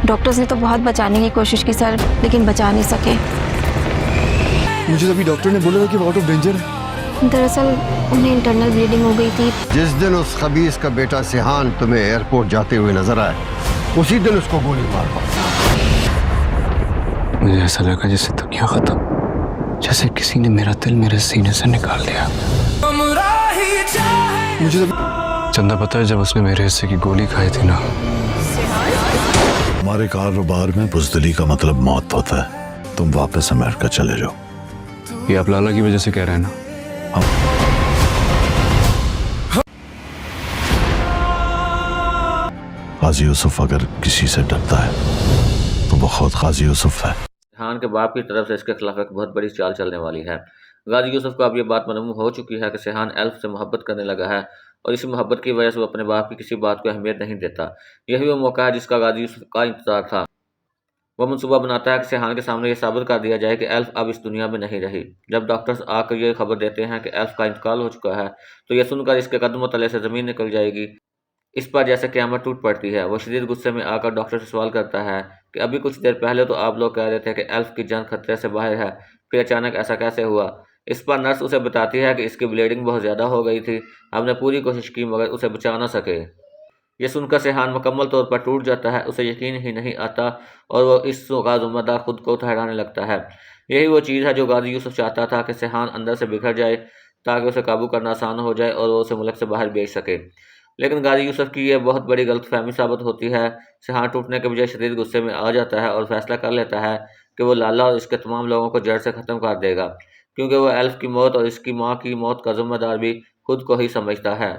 Doctors ने तो बहुत बचाने की कोशिश की सर, लेकिन बचा नहीं सके। मुझे अभी डॉक्टर ने बोला था कि वो आउट ऑफ डेंजर है। दरअसल उन्हें इंटरनल ब्लीडिंग हो गई थी। जिस दिन उस खबीस का बेटा सिहान तुम्हें एयरपोर्ट जाते हुए नजर आए, उसी दिन उसको गोली मार दो। मुझे ऐसा लगा जैसे दुनिया खत्म, जैसे किसी ने मेरा दिल मेरे सीने से निकाल लिया। मुझे चंदा पता है, जब उसने मेरे हिस्से की गोली खाई थी ना, हमारे कारोबार में बुज़दिली का मतलब मौत होता है। तुम वापस अमेरिका चले जाओ। ये आप लाला की वजह से कह रहे हैं ना? गाजी यूसुफ अगर किसी से डरता है तो वो खुद गाजी यूसुफ है। सिहान के बाप की तरफ से इसके खिलाफ एक बहुत बड़ी चाल चलने वाली है। गाजी यूसुफ को अब ये बात मालूम हो चुकी है कि सिहान एल्फ से मोहब्बत करने लगा है और इसी मोहब्बत की वजह से वो अपने बाप की किसी बात को अहमियत नहीं देता। यही वो मौका है जिसका गाजी यूसुफ का इंतजार था। वो मनसूबा बनाता है कि सिहान के सामने ये साबित कर दिया जाए कि एल्फ अब इस दुनिया में नहीं रही। जब डॉक्टर्स आकर ये खबर देते हैं कि एल्फ का इंतकाल हो चुका है, तो ये सुनकर इसके कदमों तले से ज़मीन निकल जाएगी। इस पर जैसे क़यामत टूट पड़ती है। वो शदीद गुस्से में आकर डॉक्टर से सवाल करता है कि अभी कुछ देर पहले तो आप लोग कह रहे थे कि एल्फ की जान खतरे से बाहर है, फिर अचानक ऐसा कैसे हुआ? इस पर नर्स उसे बताती है कि इसकी ब्लीडिंग बहुत ज़्यादा हो गई थी। हमने पूरी कोशिश की मगर उसे बचा ना सके। ये सुनकर सिहान मुकम्मल तौर पर टूट जाता है। उसे यकीन ही नहीं आता और वो इस का ज़िम्मेदार खुद को ठहराने लगता है। यही वो चीज़ है जो गाजी यूसुफ चाहता था कि सिहान अंदर से बिखर जाए ताकि उसे काबू करना आसान हो जाए और वो उसे मुल्क से बाहर भेज सके। लेकिन गाजी यूसुफ की यह बहुत बड़ी गलतफहमी साबित होती है। सिहान टूटने के बजाय शदीद गुस्से में आ जाता है और फैसला कर लेता है कि वो लाला और इसके तमाम लोगों को जड़ से ख़त्म कर देगा, क्योंकि वो एल्फ की मौत और इसकी माँ की मौत का ज़िम्मेदार भी खुद को ही समझता है।